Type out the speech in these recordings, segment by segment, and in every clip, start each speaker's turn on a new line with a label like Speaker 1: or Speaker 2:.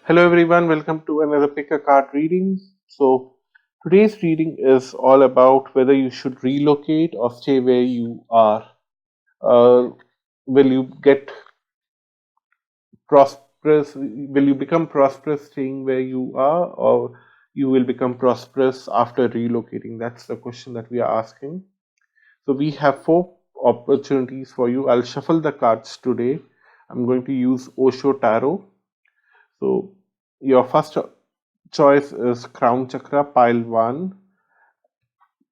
Speaker 1: Hello everyone, welcome to another pick a card reading. So today's reading is all about whether you should relocate or stay where you are. Uh, will you get prosperous? Will you become prosperous staying where you are, or you will become prosperous after relocating? That's the question that we are asking. So we have four opportunities for you. I'll shuffle the cards today. I'm going to use Osho Tarot. So your first choice is Crown Chakra, pile 1,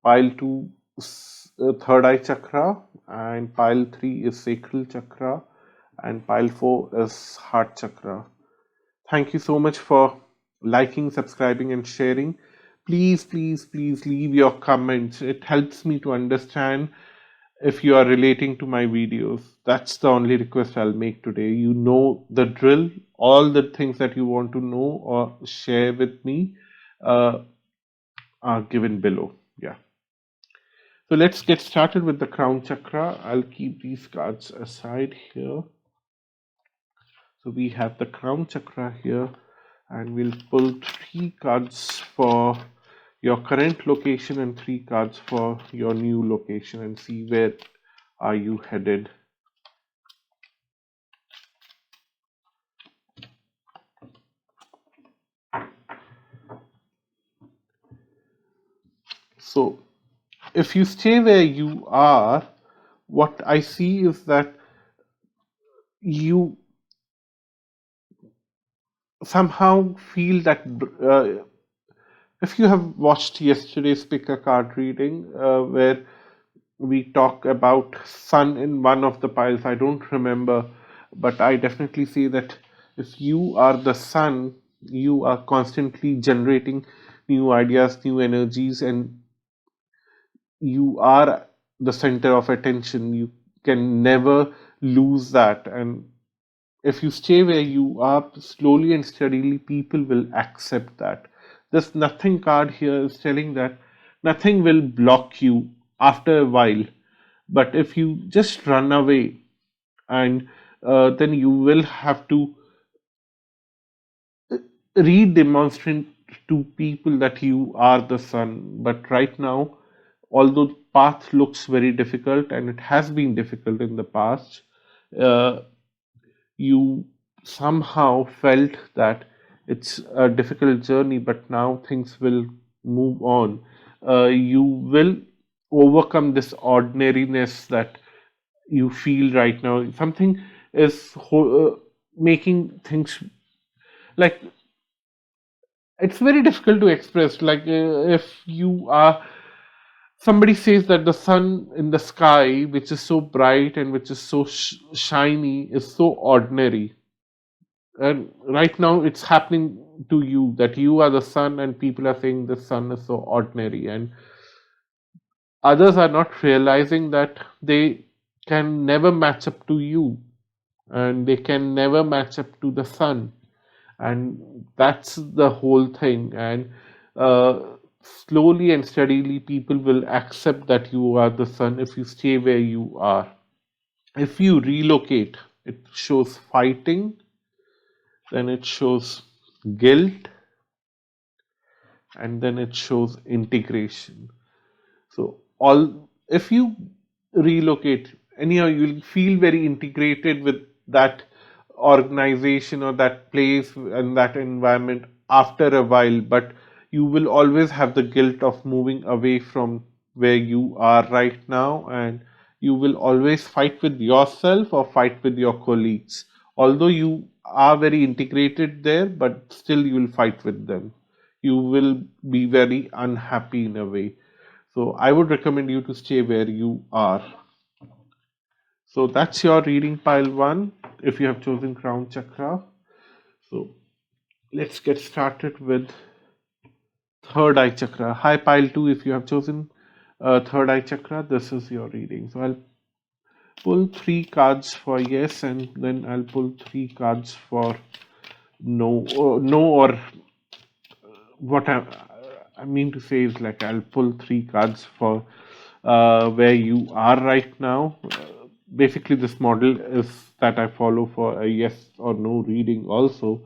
Speaker 1: pile 2, third eye chakra, and pile 3 is Sacral Chakra, and pile 4 is Heart Chakra. Thank you so much for liking, subscribing, and sharing. Please, please, please leave your comments. It helps me to understand if you are relating to my videos. That's the only request I'll make today. You know the drill, all the things that you want to know or share with me uh, are given below. Yeah. So let's get started with the crown chakra. I'll keep these cards aside here. So we have the crown chakra here, and we'll pull 3 cards for your current location and 3 cards for your new location and see where are you headed. So if you stay where you are, what I see is that you somehow feel that if you have watched yesterday's pick a card reading, where we talk about sun in one of the piles, I don't remember, but I definitely see that if you are the sun, you are constantly generating new ideas, new energies, and you are the center of attention. You can never lose that. And if you stay where you are, slowly and steadily, people will accept that. This nothing card here is telling that nothing will block you after a while. But if you just run away, and then you will have to re-demonstrate to people that you are the sun. But right now, although path looks very difficult and it has been difficult in the past, uh, you somehow felt that it's a difficult journey, but now things will move on. You will overcome this ordinariness that you feel right now. Something is making things like it's very difficult to express. Like if you are somebody says that the sun in the sky, which is so bright and which is so shiny, is so ordinary. And right now it's happening to you that you are the sun, and people are saying the sun is so ordinary, and others are not realizing that they can never match up to you, and they can never match up to the sun. And that's the whole thing. And uh, slowly and steadily people will accept that you are the sun if you stay where you are. If you relocate, it shows fighting, then it shows guilt, and then it shows integration. So all if you relocate, anyhow you'll feel very integrated with that organization or that place and that environment after a while, but you will always have the guilt of moving away from where you are right now, and you will always fight with yourself or fight with your colleagues, although you are very integrated there, but still you will fight with them. You will be very unhappy in a way. So I would recommend you to stay where you are. So that's your reading pile 1 if you have chosen crown chakra. So let's get started with third eye chakra. Hi pile 2 if you have chosen third eye chakra. This is your reading. So I'll pull 3 cards for yes, and then I'll pull 3 cards for no. No, or what I mean to say is, like, I'll pull 3 cards for where you are right now. Basically, this model is that I follow for a yes or no reading also.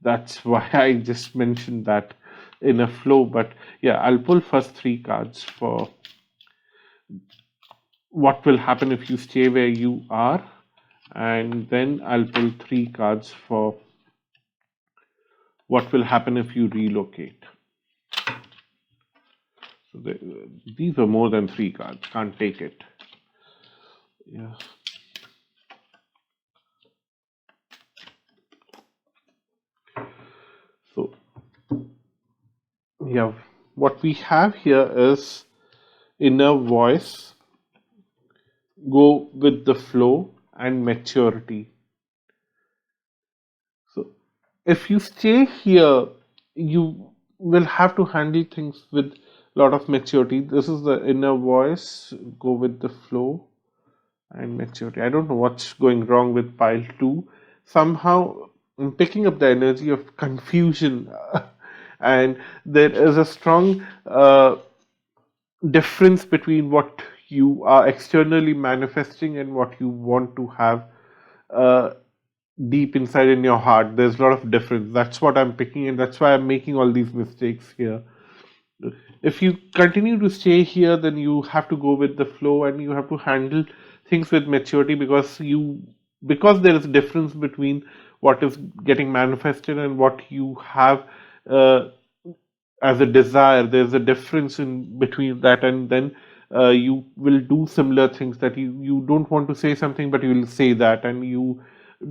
Speaker 1: That's why I just mentioned that in a flow. But yeah, I'll pull first three cards for what will happen if you stay where you are, and then I'll pull three cards for what will happen if you relocate. So these are more than three cards. Can't take it. Yeah. So yeah, what we have here is inner voice, go with the flow, and maturity. So if you stay here, you will have to handle things with a lot of maturity. This is the inner voice, go with the flow, and maturity. I don't know what's going wrong with pile two. Somehow I'm picking up the energy of confusion, and there is a strong difference between what you are externally manifesting and what you want to have uh, deep inside in your heart. There's a lot of difference. That's what I'm picking, and that's why I'm making all these mistakes here. If you continue to stay here, then you have to go with the flow and you have to handle things with maturity, because there is a difference between what is getting manifested and what you have uh, as a desire. There's a difference in between that, and then you will do similar things, that you don't want to say something but you will say that, and you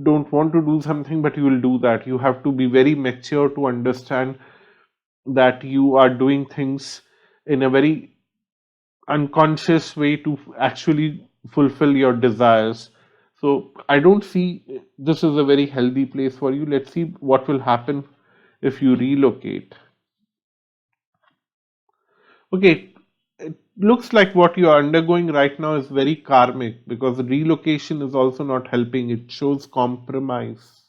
Speaker 1: don't want to do something but you will do that. You have to be very mature to understand that you are doing things in a very unconscious way to actually fulfill your desires. So I don't see this is a very healthy place for you. Let's see what will happen if you relocate. Okay, it looks like what you are undergoing right now is very karmic, because relocation is also not helping. It shows compromise,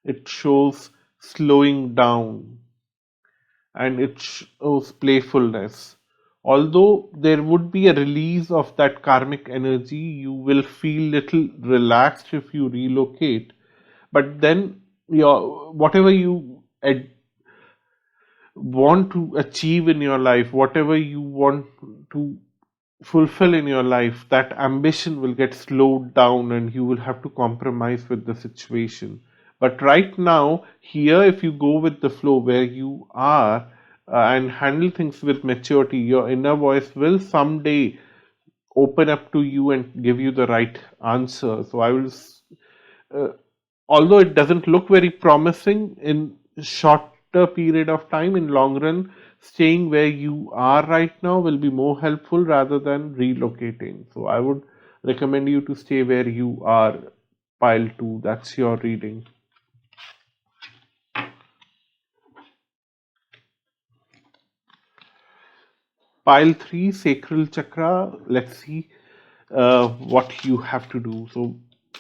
Speaker 1: it shows slowing down, and it shows playfulness. Although there would be a release of that karmic energy, you will feel little relaxed if you relocate. But then your whatever you want to achieve in your life, whatever you want to fulfill in your life, that ambition will get slowed down and you will have to compromise with the situation. But right now, here, if you go with the flow where you are and handle things with maturity, your inner voice will someday open up to you and give you the right answer. So I will uh, although it doesn't look very promising in shorter period of time, in long run, staying where you are right now will be more helpful rather than relocating. So I would recommend you to stay where you are. Pile 2, that's your reading. Pile 3, Sacral Chakra. Let's see what you have to do. So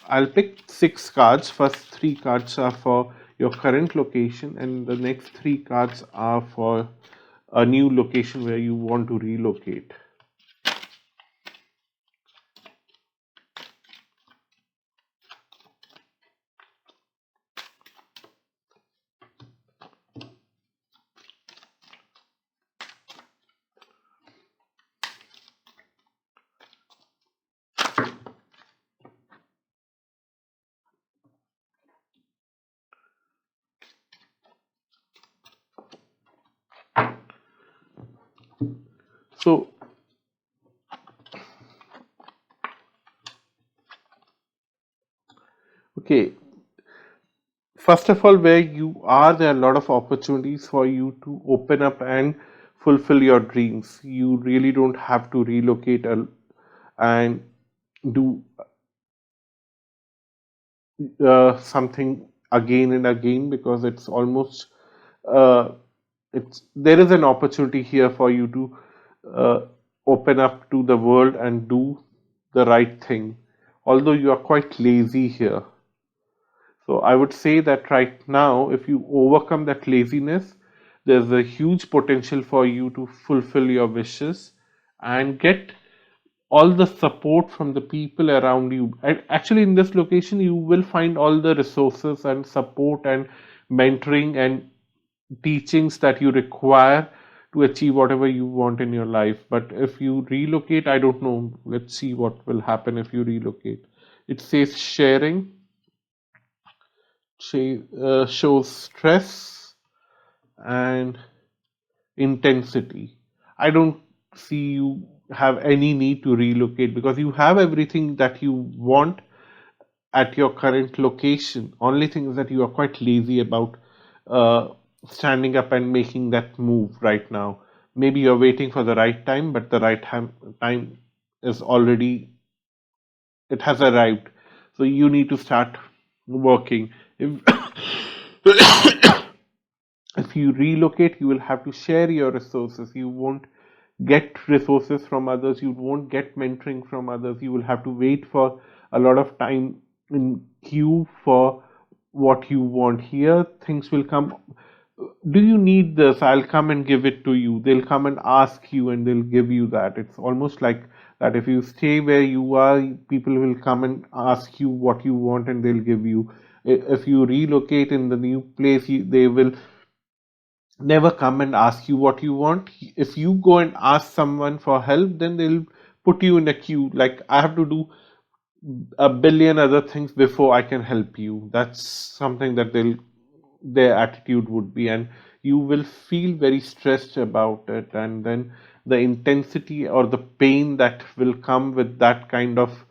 Speaker 1: I'll pick 6 cards. First 3 cards are for your current location, and the next 3 cards are for a new location where you want to relocate. So, okay, first of all, where you are, there are a lot of opportunities for you to open up and fulfill your dreams. You really don't have to relocate and do something again and again, because it's almost uh, it's there is an opportunity here for you to uh, open up to the world and do the right thing, although you are quite lazy here. So I would say that right now, if you overcome that laziness, there's a huge potential for you to fulfill your wishes and get all the support from the people around you. And actually, in this location, you will find all the resources and support and mentoring and teachings that you require to achieve whatever you want in your life. But if you relocate, I don't know. Let's see what will happen if you relocate. It says sharing shows stress and intensity. I don't see you have any need to relocate because you have everything that you want at your current location. Only thing is that you are quite lazy about uh, standing up and making that move right now. Maybe you're waiting for the right time, but the time is already, it has arrived. So you need to start working. If if you relocate, you will have to share your resources. You won't get resources from others. You won't get mentoring from others. You will have to wait for a lot of time in queue for what you want. Here things will come. Do you need this? I'll come and give it to you. They'll come and ask you and they'll give you that. It's almost like that. If you stay where you are, people will come and ask you what you want and they'll give you. If you relocate in the new place, they will never come and ask you what you want. If you go and ask someone for help, then they'll put you in a queue. Like, I have to do a billion other things before I can help you. That's something that their attitude would be, and you will feel very stressed about it. And then the intensity or the pain that will come with that kind of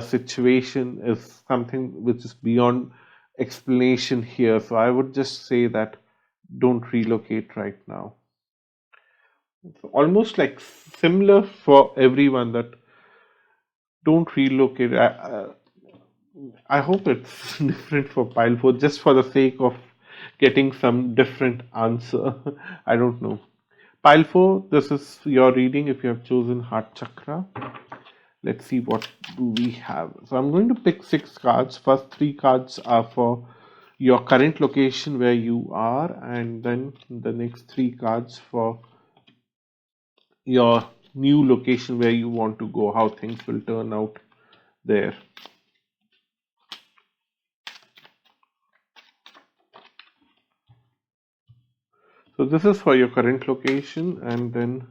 Speaker 1: situation is something which is beyond explanation here. So I would just say that don't relocate right now. It's almost like similar for everyone that don't relocate. I hope it's different for pile 4 just for the sake of getting some different answer. I don't know. Pile 4, this is your reading if you have chosen Heart Chakra. Let's see what do we have. So I'm going to pick 6 cards. First 3 cards are for your current location where you are, and then the next 3 cards for your new location where you want to go, how things will turn out there. So this is for your current location, and then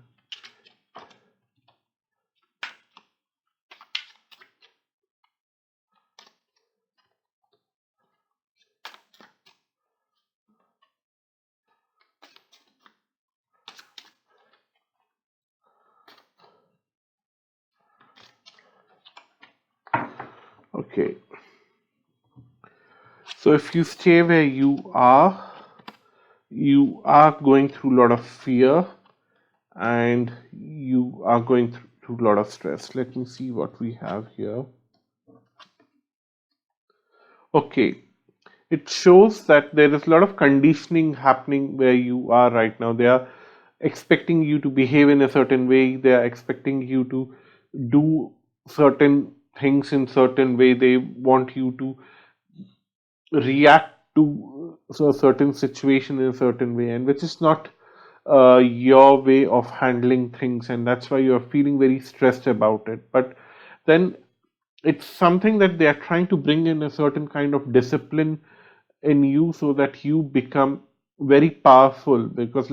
Speaker 1: okay. So if you stay where you are going through a lot of fear and you are going through a lot of stress. Let me see what we have here. Okay, it shows that there is a lot of conditioning happening where you are right now. They are expecting you to behave in a certain way, they are expecting you to do certain things in certain way, they want you to react to a certain situation in a certain way, and which is not your way of handling things, and that's why you're feeling very stressed about it. But then it's something that they are trying to bring in a certain kind of discipline in you so that you become very powerful, because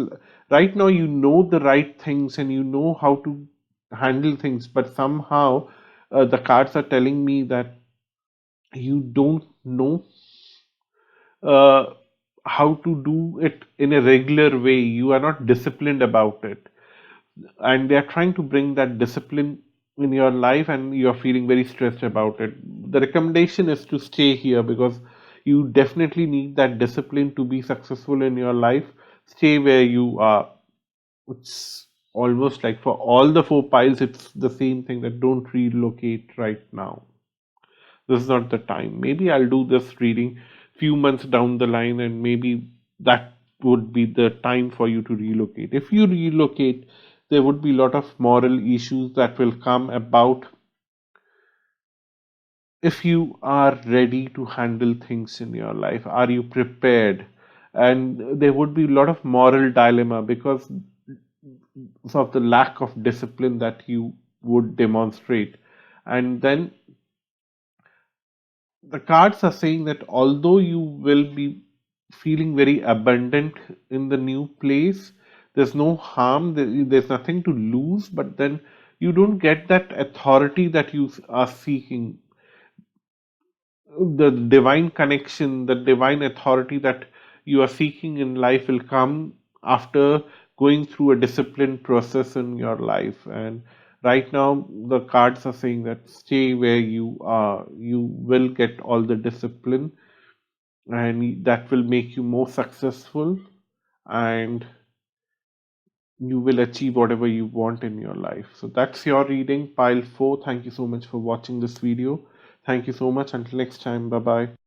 Speaker 1: right now you know the right things and you know how to handle things, but somehow the cards are telling me that you don't know uh, how to do it in a regular way. You are not disciplined about it, and they are trying to bring that discipline in your life, and you are feeling very stressed about it. The recommendation is to stay here because you definitely need that discipline to be successful in your life. Stay where you are. It's almost like for all the 4 piles, it's the same thing, that don't relocate right now. This is not the time. Maybe I'll do this reading few months down the line, and maybe that would be the time for you to relocate. If you relocate, there would be a lot of moral issues that will come about if you are ready to handle things in your life. Are you prepared? And there would be a lot of moral dilemma because of the lack of discipline that you would demonstrate. And then the cards are saying that although you will be feeling very abundant in the new place. There's no harm, there's nothing to lose, but then you don't get that authority that you are seeking. The divine connection, the divine authority that you are seeking in life will come after going through a disciplined process in your life. And right now, the cards are saying that stay where you are. You will get all the discipline, and that will make you more successful, and you will achieve whatever you want in your life. So that's your reading, pile 4. Thank you so much for watching this video. Thank you so much. Until next time, bye bye.